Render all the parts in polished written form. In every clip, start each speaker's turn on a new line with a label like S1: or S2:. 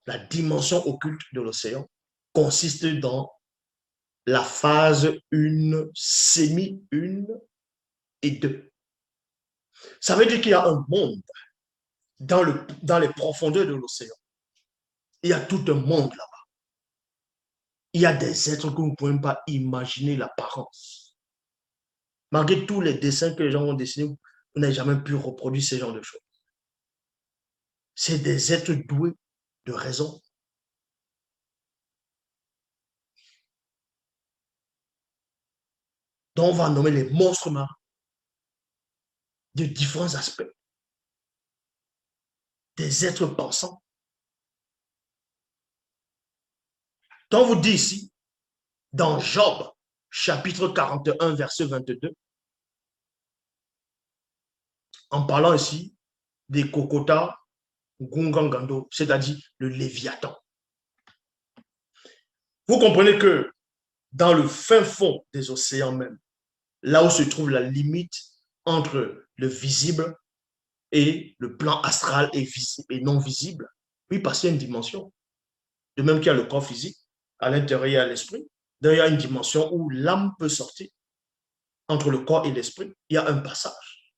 S1: la dimension occulte de l'océan consiste dans la phase 1, semi-1 et 2. Ça veut dire qu'il y a un monde dans les profondeurs de l'océan. Il y a tout un monde là-bas. Il y a des êtres que vous ne pouvez même pas imaginer l'apparence. Malgré tous les dessins que les gens ont dessinés, vous n'avez jamais pu reproduire ce genre de choses. C'est des êtres doués de raison. Donc, on va nommer les monstres marins de différents aspects. Des êtres pensants. Donc, on vous dit ici, dans Job, chapitre 41, verset 22, en parlant ici des Kokota Gungangando, c'est-à-dire le Léviathan. Vous comprenez que dans le fin fond des océans même, là où se trouve la limite entre le visible et le plan astral et, et non visible, oui, parce qu'il y a une dimension. De même qu'il y a le corps physique, à l'intérieur, il y a l'esprit. Donc, il y a une dimension où l'âme peut sortir entre le corps et l'esprit. Il y a un passage.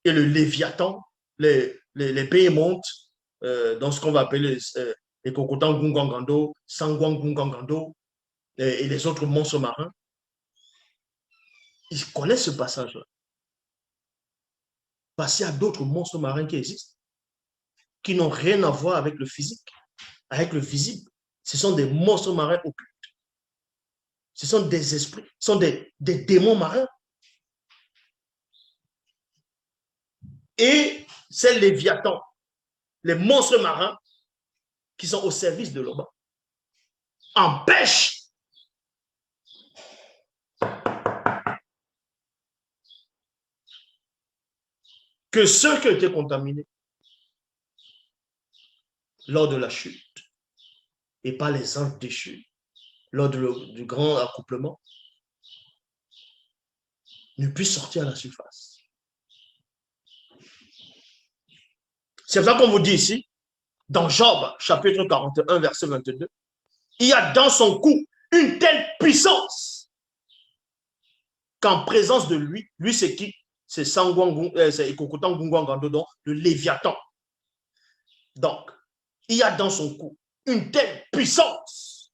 S1: Et le Léviathan, les béhémontes, dans ce qu'on va appeler les Kokotan Gungangando, Sangwang Gungangando et les autres monstres marins, ils connaissent ce passage-là. Parce qu'il y a d'autres monstres marins qui existent, qui n'ont rien à voir avec le physique, avec le visible. Ce sont des monstres marins occultes. Ce sont des esprits, ce sont des démons marins. Et ces léviathans, les monstres marins qui sont au service de l'Oba, empêchent que ceux qui ont été contaminés lors de la chute et pas les anges déchus lors du grand accouplement ne puissent sortir à la surface. C'est ça qu'on vous dit ici, dans Job, chapitre 41, verset 22, il y a dans son cou une telle puissance qu'en présence de lui, lui c'est qui? C'est Ekokotan Gungwangando, le Léviathan. Donc, il y a dans son cou une telle puissance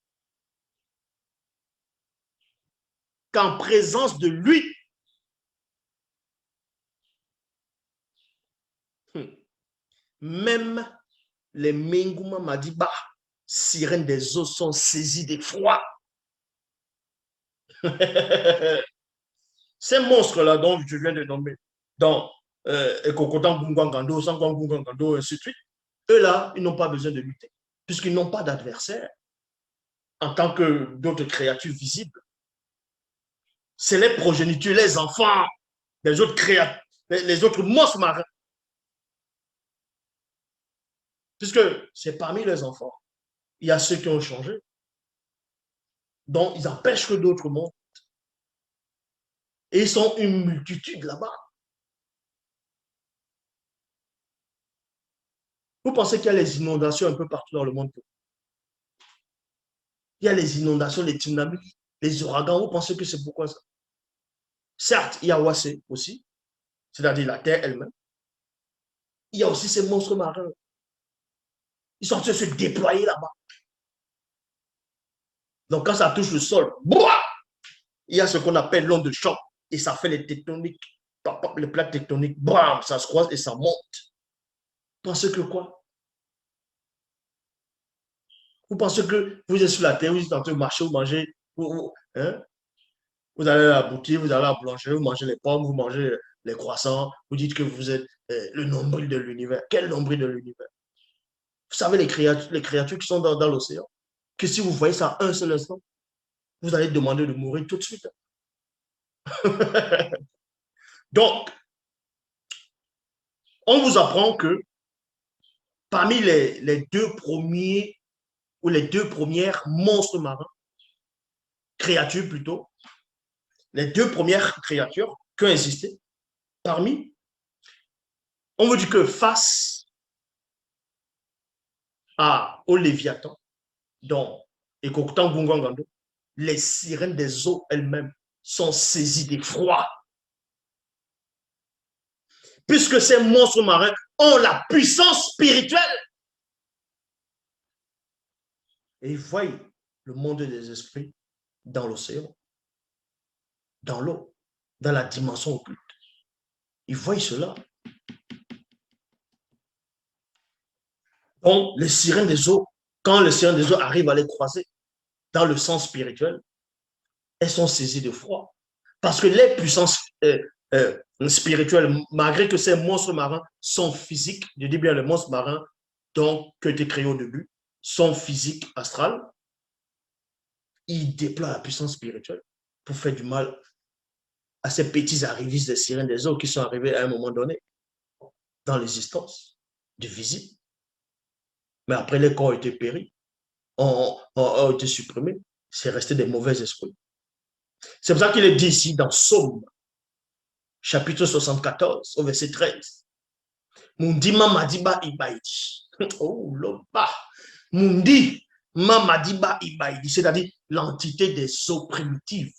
S1: qu'en présence de lui, même les Menguma Madiba, sirènes des eaux, sont saisies d'effroi. Ces monstres-là dont je viens de nommer, dans Ekokotan Gungwangando, Sangwang Gungwangando, ainsi de suite, eux-là, ils n'ont pas besoin de lutter, puisqu'ils n'ont pas d'adversaire en tant que d'autres créatures visibles. C'est les progénitures, les enfants, les autres créatures, les autres monstres marins. Puisque c'est parmi les enfants, il y a ceux qui ont changé. Donc, ils empêchent que d'autres montent. Et ils sont une multitude là-bas. Vous pensez qu'il y a les inondations un peu partout dans le monde? Il y a les inondations, les tsunamis, les ouragans. Vous pensez que c'est pourquoi ça? Certes, il y a Wassé aussi, c'est-à-dire la terre elle-même. Il y a aussi ces monstres marins. Ils sont en train de se déployer là-bas. Donc, quand ça touche le sol, boah, il y a ce qu'on appelle l'onde de choc et ça fait les tectoniques, les plaques tectoniques, bam, ça se croise et ça monte. Vous pensez que quoi? Vous pensez que vous êtes sur la terre, vous êtes en train de marcher, vous mangez, hein? Vous allez à la boutique, vous allez à la boulangerie, vous mangez les pommes, vous mangez les croissants, vous dites que vous êtes le nombril de l'univers. Quel nombril de l'univers? Vous savez les créatures qui sont dans l'océan, que si vous voyez ça un seul instant, vous allez demander de mourir tout de suite. Donc, on vous apprend que parmi les deux premiers ou les deux premières monstres marins, créatures plutôt, les deux premières créatures qui ont existé, parmi, on vous dit que face au Léviathan, donc, et qu'autant Gungangando, les sirènes des eaux elles-mêmes sont saisies d'effroi. Puisque ces monstres marins ont la puissance spirituelle. Et ils voient le monde des esprits dans l'océan, dans l'eau, dans la dimension occulte. Ils voient cela. Donc, les sirènes des eaux, quand les sirènes des eaux arrivent à les croiser dans le sens spirituel, elles sont saisies de froid. Parce que les puissances spirituelles, malgré que ces monstres marins sont physiques, je dis bien les monstres marins donc, qui ont été créés au début, sont physiques, astrales, ils déploient la puissance spirituelle pour faire du mal à ces petits arrivistes des sirènes des eaux qui sont arrivés à un moment donné dans l'existence du visible. Mais après, les corps ont été péris, ont été supprimés. C'est resté des mauvais esprits. C'est pour ça qu'il est dit ici dans Psaume, chapitre 74, au verset 13. Mundi mamadiba ibaidi. Oh, loba. Mundi mamadiba ibaidi, c'est-à-dire l'entité des eaux primitives.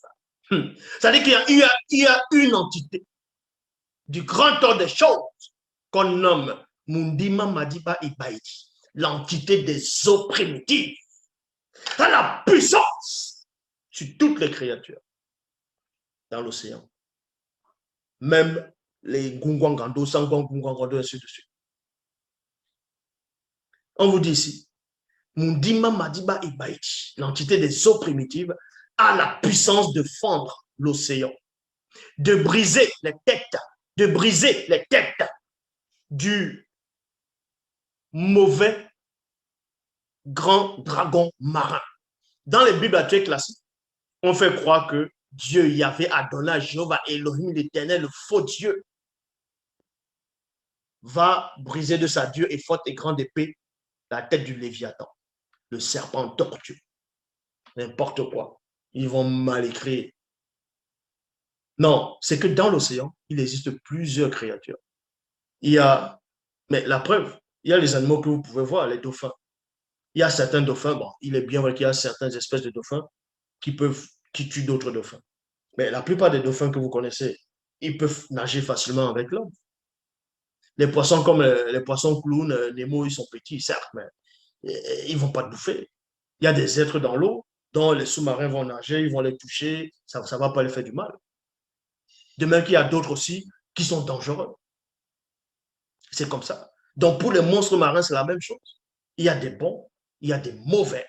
S1: C'est-à-dire qu'il y a une entité du grand ordre des choses qu'on nomme Mundima Madiba Ibaidi, l'entité des eaux primitives. Elle a la puissance sur toutes les créatures dans l'océan. Même les Gungwangando, Sangwang Gungwangando, ainsi de suite. On vous dit ici, Mundima Madiba Ibaidi, l'entité des eaux primitives, a la puissance de fendre l'océan, de briser les têtes du mauvais grand dragon marin. Dans les bibliothèques classiques, on fait croire que Dieu Yahvé Adonai, Jéhovah Elohim, l'éternel, le faux Dieu, va briser de sa dure et forte et grande épée la tête du Léviathan, le serpent tortueux. N'importe quoi. Ils vont mal écrire. Non, c'est que dans l'océan, il existe plusieurs créatures. Il y a, mais la preuve, il y a les animaux que vous pouvez voir, les dauphins. Il y a certains dauphins, bon, il est bien vrai qu'il y a certaines espèces de dauphins qui tuent d'autres dauphins. Mais la plupart des dauphins que vous connaissez, ils peuvent nager facilement avec l'homme. Les poissons comme les poissons clowns, Nemo, ils sont petits, certes, mais ils ne vont pas te bouffer. Il y a des êtres dans l'eau dont les sous-marins vont nager, ils vont les toucher, ça ne va pas les faire du mal. De même qu'il y a d'autres aussi qui sont dangereux. C'est comme ça. Donc pour les monstres marins, c'est la même chose. Il y a des bons, il y a des mauvais.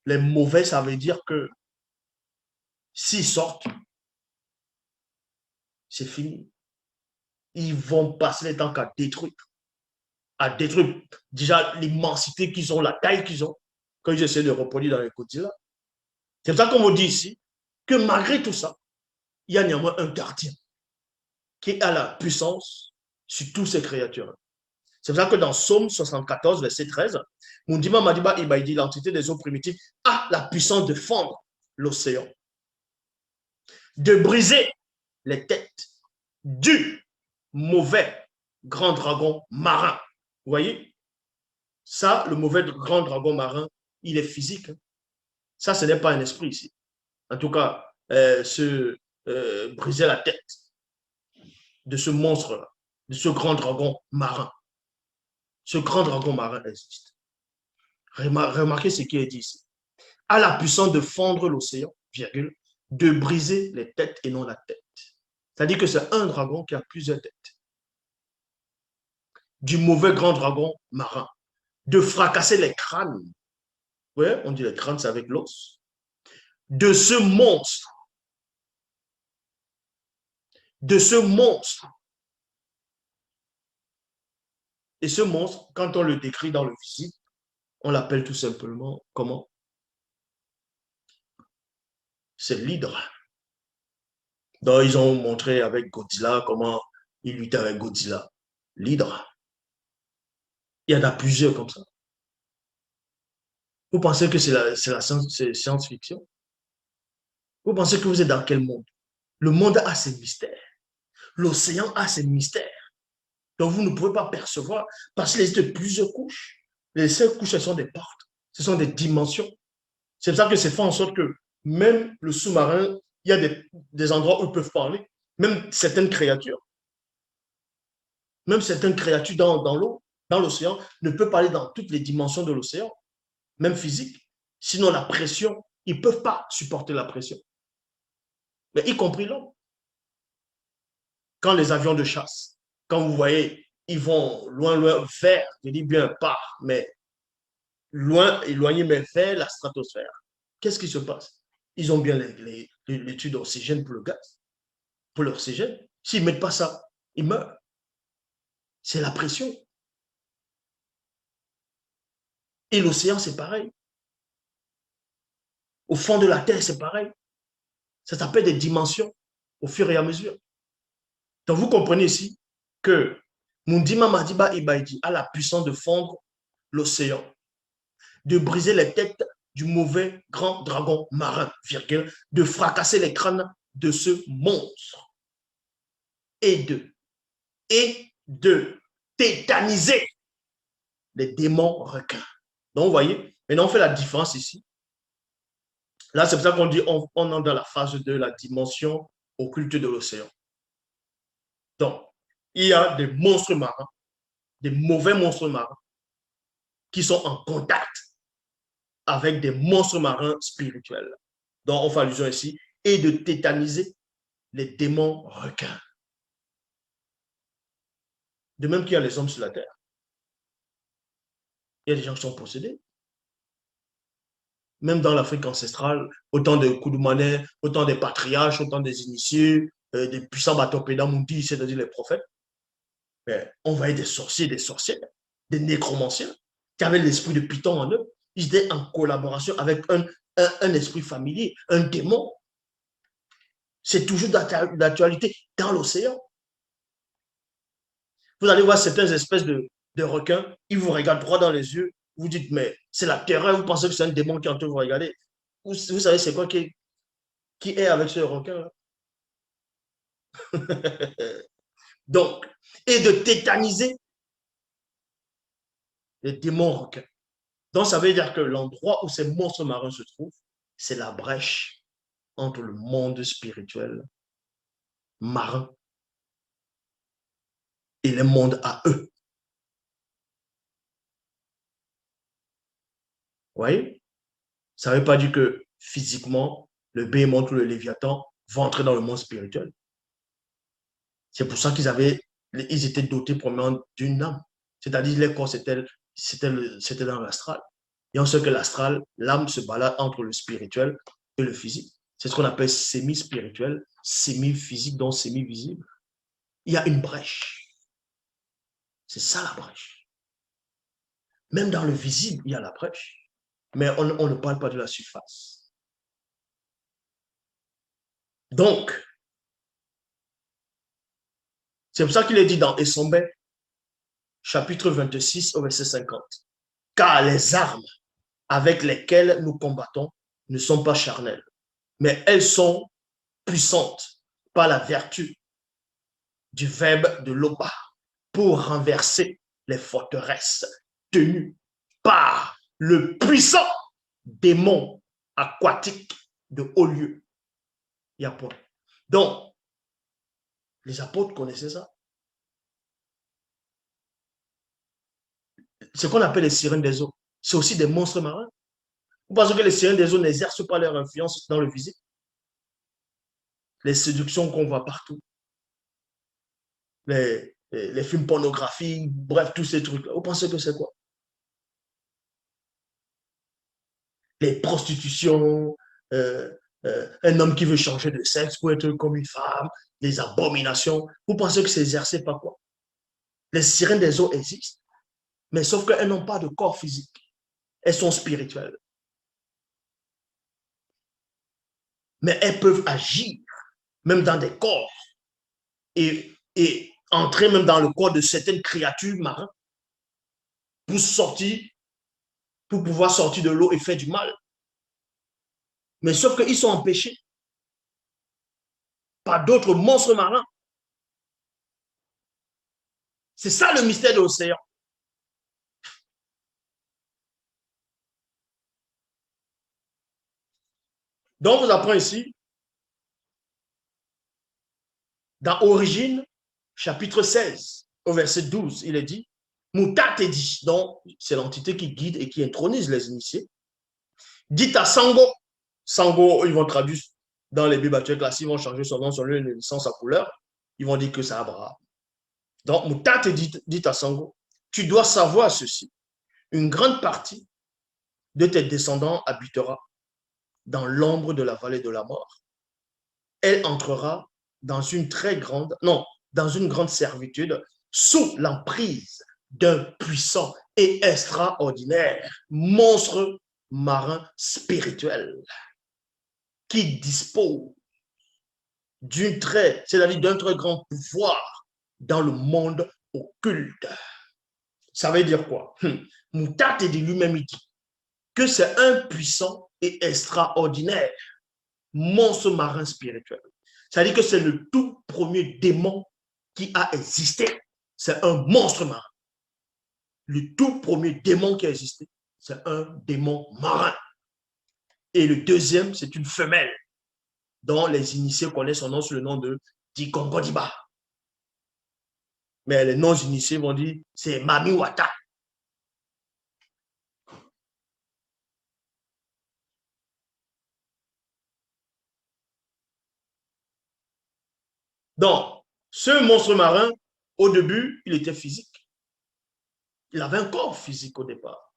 S1: Les mauvais, ça veut dire que s'ils sortent, c'est fini. Ils vont passer le temps qu'à détruire. À détruire déjà l'immensité qu'ils ont, la taille qu'ils ont, quand ils essaient de reproduire dans les quotidiens. C'est pour ça qu'on vous dit ici que malgré tout ça, il y a néanmoins un gardien qui a la puissance sur toutes ces créatures. C'est pour ça que dans Psaume 74, verset 13, Mundima Madiba Ibaidi, l'entité des eaux primitives, a la puissance de fendre l'océan, de briser les têtes du mauvais grand dragon marin. Vous voyez? Ça, le mauvais grand dragon marin, il est physique. Ça, ce n'est pas un esprit ici. En tout cas, briser la tête de ce monstre-là, de ce grand dragon marin. Ce grand dragon marin existe. Remarquez ce qui est dit ici. A la puissance de fendre l'océan, virgule, de briser les têtes et non la tête. C'est-à-dire que c'est un dragon qui a plusieurs têtes. Du mauvais grand dragon marin. De fracasser les crânes. Oui, on dit les crânes, c'est avec l'os. De ce monstre. De ce monstre. Et ce monstre, quand on le décrit dans le visible, on l'appelle tout simplement comment? C'est l'hydre. Donc, ils ont montré avec Godzilla comment il luttait avec Godzilla. L'hydre. Il y en a plusieurs comme ça. Vous pensez que c'est science-fiction? Vous pensez que vous êtes dans quel monde? Le monde a ses mystères. L'océan a ses mystères. Donc, vous ne pouvez pas percevoir parce qu'il existe plusieurs couches. Les 5 couches, ce sont des portes, ce sont des dimensions. C'est pour ça que c'est fait en sorte que même le sous-marin, il y a des endroits où ils peuvent parler. Même certaines créatures dans l'eau, dans l'océan, ne peuvent parler dans toutes les dimensions de l'océan, même physique. Sinon, la pression, ils ne peuvent pas supporter la pression. Mais y compris l'homme. Quand les avions de chasse, quand vous voyez, ils vont loin, loin, vers, je dis bien pas, mais loin, éloigné, mais vers la stratosphère. Qu'est-ce qui se passe? Ils ont bien l'étude d'oxygène pour le gaz, pour l'oxygène. S'ils ne mettent pas ça, ils meurent. C'est la pression. Et l'océan, c'est pareil. Au fond de la Terre, c'est pareil. Ça s'appelle des dimensions au fur et à mesure. Donc, vous comprenez ici que Mundima Madiba Ibaidi a la puissance de fondre l'océan, de briser les têtes du mauvais grand dragon marin, virgule, de fracasser les crânes de ce monstre et de tétaniser les démons requins. Donc, vous voyez, maintenant on fait la différence ici. Là, c'est pour ça qu'on dit on entre dans la phase de la dimension occulte de l'océan. Donc, il y a des monstres marins, des mauvais monstres marins, qui sont en contact avec des monstres marins spirituels. Donc, on fait allusion ici, et de tétaniser les démons requins. De même qu'il y a les hommes sur la terre. Il y a des gens qui sont possédés. Même dans l'Afrique ancestrale, autant de Koudoumanais, autant des patriarches, autant des initiés, des puissants Batopédamoudi, c'est-à-dire les prophètes. Mais on voyait des sorciers, des sorcières, des nécromanciens qui avaient l'esprit de Python en eux. Ils étaient en collaboration avec un esprit familier, un démon. C'est toujours d'actualité dans l'océan. Vous allez voir certaines espèces de requins, ils vous regardent droit dans les yeux, vous dites, mais c'est la terreur, vous pensez que c'est un démon qui est en train de vous regarder. Vous savez, c'est quoi qui est avec ce requin-là? Donc, et de tétaniser les démons requins. Donc, ça veut dire que l'endroit où ces monstres marins se trouvent, c'est la brèche entre le monde spirituel marin et le monde à eux. Vous voyez? Ça ne veut pas dire que physiquement, le béhémoth ou le léviathan vont entrer dans le monde spirituel. C'est pour ça ils étaient dotés premièrement d'une âme. C'est-à-dire les corps, c'était dans l'astral. Et on sait que l'astral, l'âme se balade entre le spirituel et le physique. C'est ce qu'on appelle semi-spirituel, semi-physique, donc semi-visible. Il y a une brèche. C'est ça la brèche. Même dans le visible, il y a la brèche. Mais on ne parle pas de la surface. Donc, c'est pour ça qu'il est dit dans Essombe, chapitre 26, au verset 50. Car les armes avec lesquelles nous combattons ne sont pas charnelles, mais elles sont puissantes par la vertu du verbe de l'Oba pour renverser les forteresses tenues par le puissant démon aquatique de haut lieu. Il y a point. Donc, les apôtres connaissaient ça. Ce qu'on appelle les sirènes des eaux, c'est aussi des monstres marins. Vous pensez que les sirènes des eaux n'exercent pas leur influence dans le visible? Les séductions qu'on voit partout, les films pornographiques, bref, tous ces trucs-là. Vous pensez que c'est quoi? Les prostitutions, un homme qui veut changer de sexe pour être comme une femme, les abominations. Vous pensez que c'est exercé par quoi? Les sirènes des eaux existent, mais sauf qu'elles n'ont pas de corps physique. Elles sont spirituelles. Mais elles peuvent agir même dans des corps et entrer même dans le corps de certaines créatures marines pour sortir, pour pouvoir sortir de l'eau et faire du mal. Mais sauf qu'ils sont empêchés par d'autres monstres marins. C'est ça le mystère de l'océan. Donc, vous apprenez ici, dans Origine, chapitre 16, au verset 12, il est dit, Moutate dit, donc c'est l'entité qui guide et qui intronise les initiés, dit à Sango, Sango, ils vont traduire dans les Bibles actuelles classiques, ils vont changer son nom, son lieu de naissance, sa couleur, ils vont dire que c'est Abraham. Donc, Moutate dit à Sango, tu dois savoir ceci, une grande partie de tes descendants habitera dans l'ombre de la vallée de la mort. Elle entrera dans une très grande, non, dans une grande servitude sous l'emprise d'un puissant et extraordinaire monstre marin spirituel qui dispose c'est-à-dire d'un très grand pouvoir dans le monde occulte. Ça veut dire quoi? Moutate dit lui-même, il dit que c'est un puissant et extraordinaire monstre marin spirituel. C'est-à-dire que c'est le tout premier démon qui a existé. C'est un monstre marin. Le tout premier démon qui a existé, c'est un démon marin. Et le deuxième, c'est une femelle dont les initiés connaissent son nom sous le nom de Dikongodiba. Mais les non-initiés vont dire c'est Mami Wata. Donc, ce monstre marin, au début, il était physique. Il avait un corps physique au départ.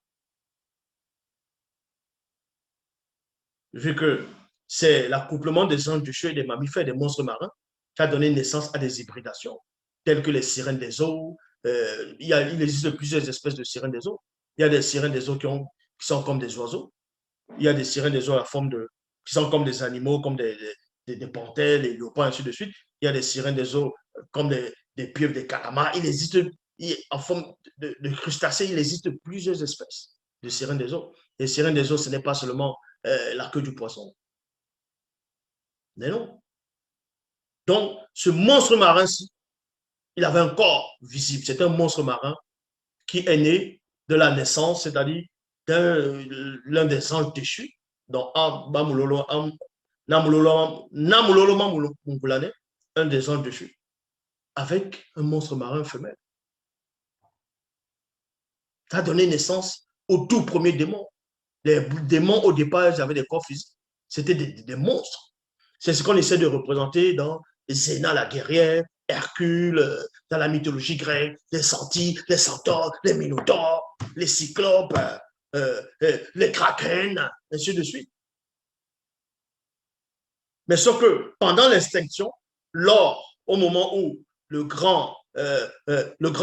S1: Vu que c'est l'accouplement des anges du et des mammifères et des monstres marins qui a donné naissance à des hybridations, telles que les sirènes des eaux. Il existe plusieurs espèces de sirènes des eaux. Il y a des sirènes des eaux qui sont comme des oiseaux. Il y a des sirènes des eaux à la forme qui sont comme des animaux, comme des panthères, des léopards, ainsi de suite. Il y a des sirènes des eaux comme des pieuvres, des calamars. Il existe, en forme de crustacés, il existe plusieurs espèces de sirènes des eaux. Les sirènes des eaux, ce n'est pas seulement la queue du poisson. Mais non. Donc, ce monstre marin-ci, il avait un corps visible. C'est un monstre marin qui est né de la naissance, c'est-à-dire l'un des anges déchus, donc un des anges déchus, avec un monstre marin femelle. Ça a donné naissance au tout premier démon. Les démons, au départ, ils avaient des corps physiques. C'était des monstres. C'est ce qu'on essaie de représenter dans Zéna la guerrière, Hercule, dans la mythologie grecque, les Centaures, les centaures, les minotaures, les cyclopes, les krakens, ainsi de suite. Mais sauf que pendant l'extinction, au moment où le grand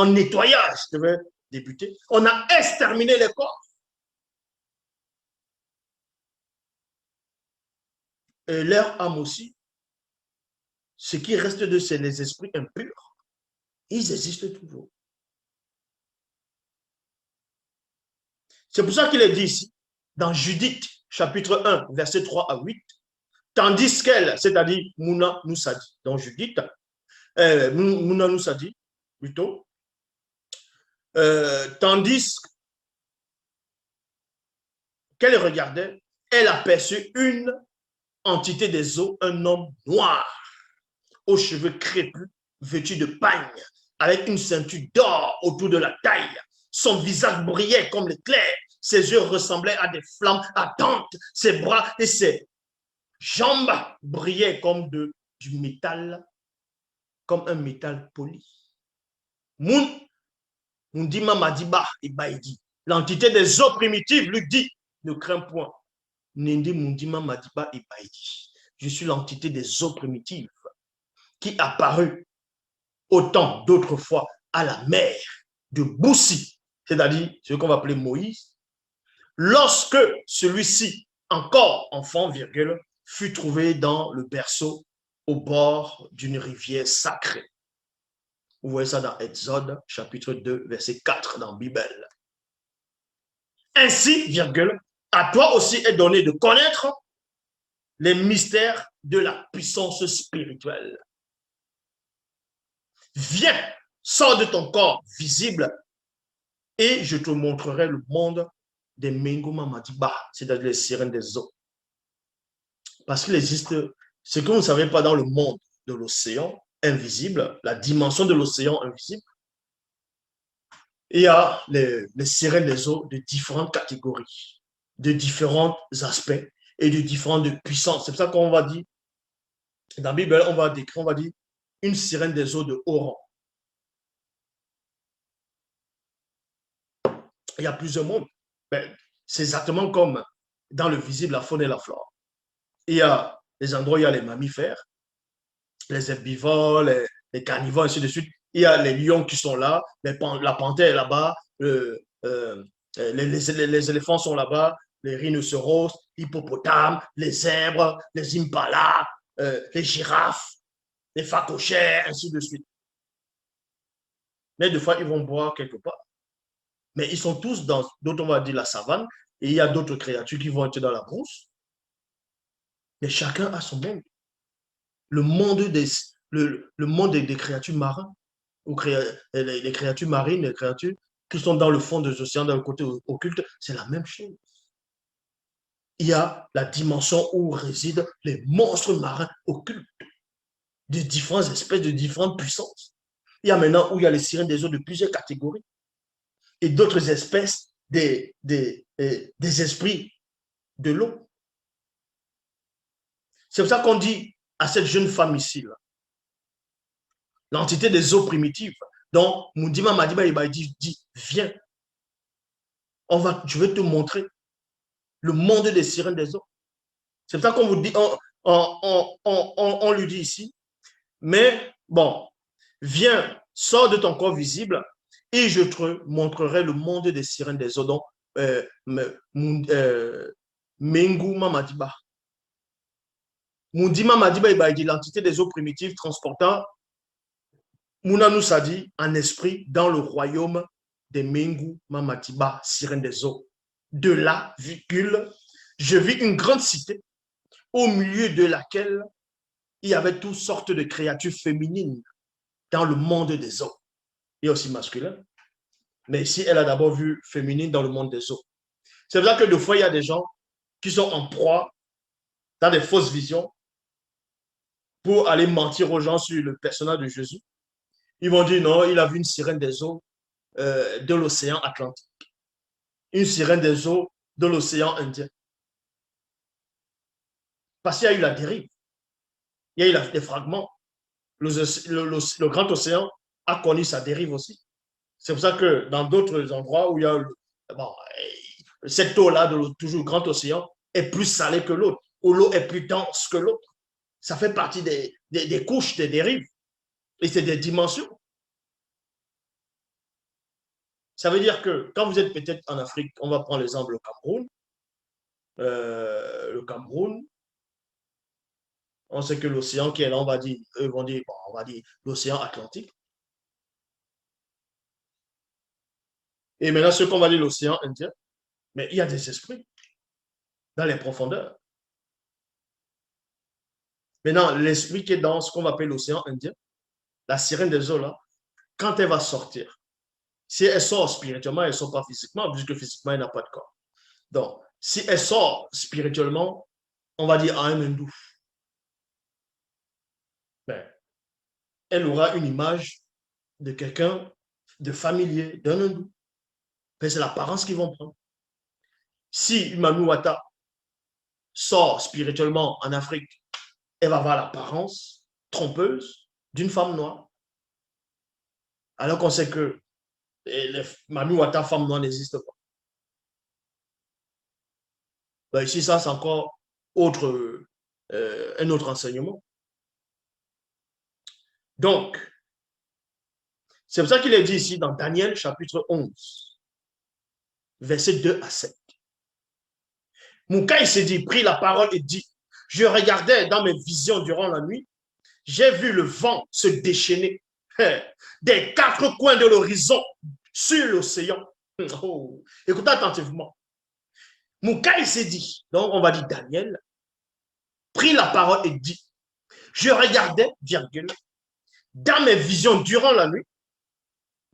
S1: nettoyage devait débuter, on a exterminé les corps. Et leur âme aussi, ce qui reste de c'est les esprits impurs. Ils existent toujours. C'est pour ça qu'il est dit ici, dans Judith, chapitre 1, versets 3 à 8, tandis qu'elle, c'est-à-dire Mouna Noussadi, dans Judith, Mouna Noussadi, plutôt, tandis qu'elle regardait, elle aperçut une entité des eaux, un homme noir, aux cheveux crépus, vêtu de pagne, avec une ceinture d'or autour de la taille. Son visage brillait comme l'éclair, ses yeux ressemblaient à des flammes ardentes, ses bras et ses jambes brillaient comme du métal, comme un métal poli. Mundima Madiba Ibaidi, l'entité des eaux primitives lui dit, ne crains point. Nindi Mundima Madiba Ibaidi. Je suis l'entité des eaux primitives qui apparut autant d'autres fois à la mer de Boussi, c'est-à-dire ce qu'on va appeler Moïse, lorsque celui-ci, encore enfant, virgule, fut trouvé dans le berceau au bord d'une rivière sacrée. Vous voyez ça dans Exode, chapitre 2, verset 4 dans la Bible. Ainsi, virgule, à toi aussi est donné de connaître les mystères de la puissance spirituelle. Viens, sors de ton corps visible et je te montrerai le monde des Menguma Madiba, c'est-à-dire les sirènes des eaux. Parce qu'il existe ce que vous ne savez pas dans le monde de l'océan invisible, la dimension de l'océan invisible. Il y a les sirènes des eaux de différentes catégories, de différents aspects et de différentes puissances. C'est pour ça qu'on va dire, dans la Bible, on va décrire, on va dire, une sirène des eaux de haut rang. Il y a plusieurs mondes. Ben, c'est exactement comme dans le visible, la faune et la flore. Il y a des endroits où il y a les mammifères, les herbivores, les carnivores, ainsi de suite. Il y a les lions qui sont là, la panthère est là-bas, les éléphants sont là-bas, les rhinocéros, hippopotames, les zèbres, les impalas, les girafes, les phacochères, ainsi de suite. Mais des fois, ils vont boire quelque part. Mais ils sont tous dans, d'autres, on va dire, la savane, et il y a d'autres créatures qui vont être dans la brousse. Mais chacun a son monde. Le monde des, le monde des créatures marines, ou les créatures marines, les créatures qui sont dans le fond des océans, dans le côté occulte, c'est la même chose. Il y a la dimension où résident les monstres marins occultes, de différentes espèces, de différentes puissances. Il y a maintenant où il y a les sirènes des eaux de plusieurs catégories et d'autres espèces des esprits de l'eau. C'est pour ça qu'on dit à cette jeune femme ici, là, l'entité des eaux primitives, donc Mundima Madiba il dit, viens, je vais te montrer le monde des sirènes des eaux. C'est pour ça qu'on vous dit, on lui dit ici, mais bon, viens, sors de ton corps visible et je te montrerai le monde des sirènes des eaux. Donc, Mengu Mamadiba. Mundima Madiba il dit l'entité des eaux primitives transportant Mouna Sadi en esprit dans le royaume des Mengu Mamatiba, sirène des eaux. De là, virgule, je vis une grande cité au milieu de laquelle il y avait toutes sortes de créatures féminines dans le monde des eaux. Il y a aussi masculin. Mais ici, elle a d'abord vu féminine dans le monde des eaux. C'est pour ça que des fois, il y a des gens qui sont en proie dans des fausses visions pour aller mentir aux gens sur le personnage de Jésus. Ils vont dire non, il a vu une sirène des eaux de l'océan Atlantique, une sirène des eaux de l'océan Indien. Parce qu'il y a eu la dérive, il y a eu des fragments. Le grand océan a connu sa dérive aussi. C'est pour ça que dans d'autres endroits où il y a bon, cette eau-là, toujours le grand océan, est plus salée que l'autre, où l'eau est plus dense que l'autre. Ça fait partie des couches, des dérives. Et c'est des dimensions. Ça veut dire que quand vous êtes peut-être en Afrique, on va prendre l'exemple du Cameroun. Le Cameroun, on sait que l'océan qui est là, on va dire, eux vont dire, bon, on va dire l'océan Atlantique. Et maintenant, ce qu'on va dire l'océan Indien, mais il y a des esprits dans les profondeurs. Maintenant, l'esprit qui est dans ce qu'on va appeler l'océan Indien, la sirène des eaux là, quand elle va sortir, si elle sort spirituellement, elle ne sort pas physiquement, puisque physiquement, elle n'a pas de corps. Donc, si elle sort spirituellement, on va dire à un hindou, ben, elle aura une image de quelqu'un de familier, d'un hindou. C'est l'apparence qu'ils vont prendre. Si Manu Wata sort spirituellement en Afrique, elle va avoir l'apparence trompeuse d'une femme noire. Alors qu'on sait que les Manu Wata, femme noire, n'existe pas. Ben ici, ça, c'est encore un autre enseignement. Donc, c'est pour ça qu'il est dit ici dans Daniel chapitre 11, versets 2 à 7. Moukaï s'est dit, prit la parole et dit, je regardais dans mes visions durant la nuit, j'ai vu le vent se déchaîner des quatre coins de l'horizon sur l'océan. Oh. Écoutez attentivement. Moukaï s'est dit, donc on va dire Daniel, prit la parole et dit, je regardais, virgule, dans mes visions durant la nuit,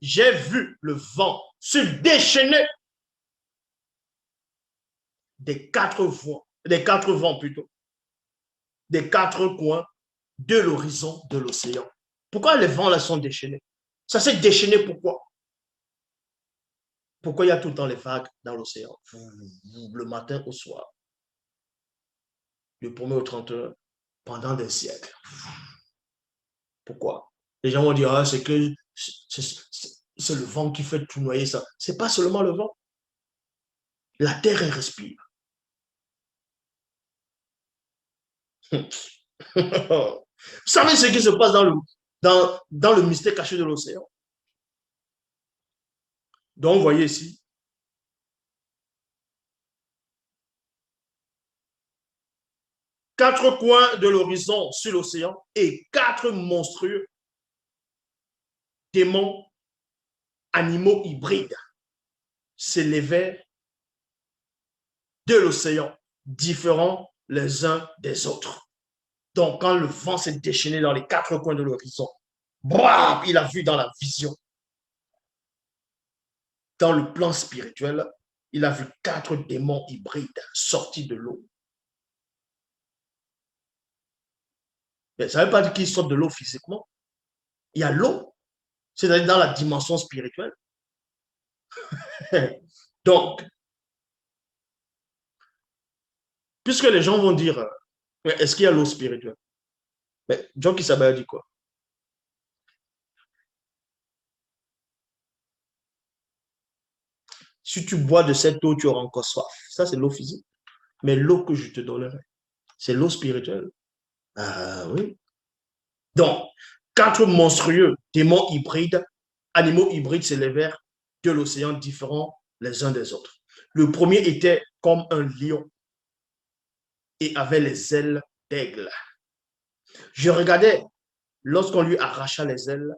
S1: j'ai vu le vent se déchaîner des quatre vents plutôt, des quatre coins de l'horizon de l'océan. Pourquoi les vents là sont déchaînés? Ça s'est déchaîné pourquoi? Pourquoi il y a tout le temps les vagues dans l'océan? Le matin au soir, du 1er au 31, pendant des siècles. Pourquoi? Les gens vont dire, ah, c'est que c'est le vent qui fait tout noyer ça. Ce n'est pas seulement le vent. La terre, elle respire. Vous savez ce qui se passe dans le mystère caché de l'océan? Donc, vous voyez ici, quatre coins de l'horizon sur l'océan et quatre monstrueux démons animaux hybrides s'élevaient de l'océan, différents les uns des autres. Donc, quand le vent s'est déchaîné dans les quatre coins de l'horizon, il a vu dans la vision, dans le plan spirituel, il a vu quatre démons hybrides sortis de l'eau. Mais ça ne veut pas dire qu'ils sortent de l'eau physiquement. Il y a l'eau, c'est-à-dire dans la dimension spirituelle. Donc, puisque les gens vont dire, est-ce qu'il y a l'eau spirituelle? Mais John Kisabaya dit quoi? Si tu bois de cette eau, tu auras encore soif. Ça, c'est l'eau physique. Mais l'eau que je te donnerai, c'est l'eau spirituelle. Ah oui. Donc, quatre monstrueux démons hybrides, animaux hybrides s'élevèrent de l'océan différents les uns des autres. Le premier était comme un lion et avait les ailes d'aigle. Je regardais, lorsqu'on lui arracha les ailes,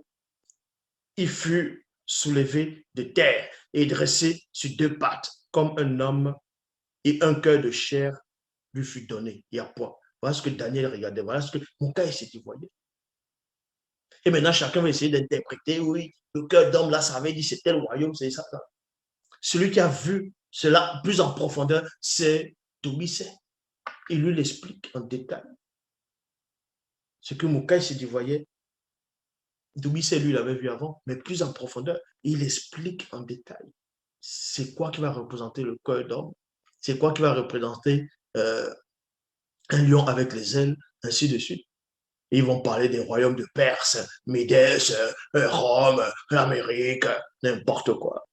S1: il fut soulevé de terre et dressé sur deux pattes comme un homme et un cœur de chair lui fut donné. Et à point. Voilà ce que Daniel regardait. Voilà ce que mon cœur s'était voyé. Et maintenant, chacun va essayer d'interpréter. Oui, le cœur d'homme, là, ça avait dit c'était le royaume, c'est ça. Là. Celui qui a vu cela plus en profondeur, c'est Domisset. Il lui l'explique en détail. Ce que Moukaï s'est dit, voyait, Domisset, lui, l'avait vu avant, mais plus en profondeur. Il explique en détail. C'est quoi qui va représenter le cœur d'homme? C'est quoi qui va représenter un lion avec les ailes, ainsi de suite. Ils vont parler des royaumes de Perse, Médès, Rome, l'Amérique, n'importe quoi.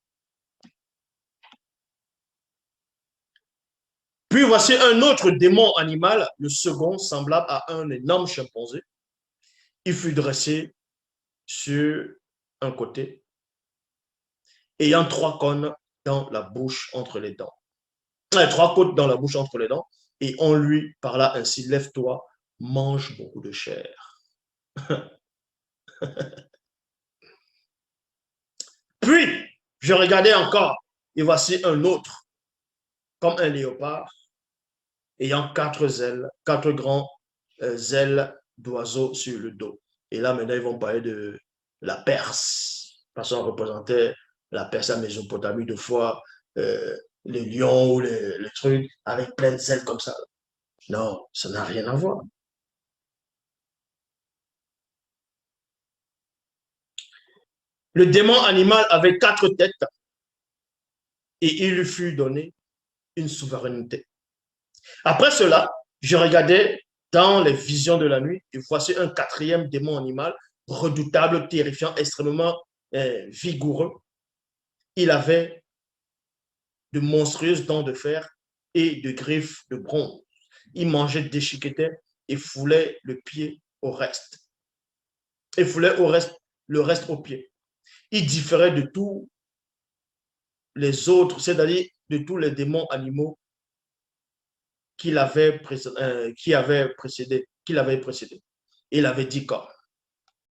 S1: Puis voici un autre démon animal, le second, semblable à un énorme chimpanzé. Il fut dressé sur un côté, ayant trois cônes dans la bouche entre les dents. Trois côtes dans la bouche entre les dents. Et on lui parla ainsi, lève-toi, mange beaucoup de chair. Puis, je regardais encore, et voici un autre, comme un léopard, ayant quatre ailes, quatre grands ailes d'oiseau sur le dos. Et là, maintenant, ils vont parler de la Perse, parce qu'on représentait la Perse à Mésopotamie de fois, les lions ou les trucs, avec plein d'ailes comme ça. Non, ça n'a rien à voir. Le démon animal avait quatre têtes et il lui fut donné une souveraineté. Après cela, je regardais dans les visions de la nuit et voici un quatrième démon animal, redoutable, terrifiant, extrêmement vigoureux. Il avait de monstrueuses dents de fer et de griffes de bronze. Il mangeait, déchiquetait et foulait le pied au reste. Et foulait le reste au pied. Il différait de tous les autres, c'est-à-dire de tous les démons animaux qui l'avaient précédé. Il avait 10 corps.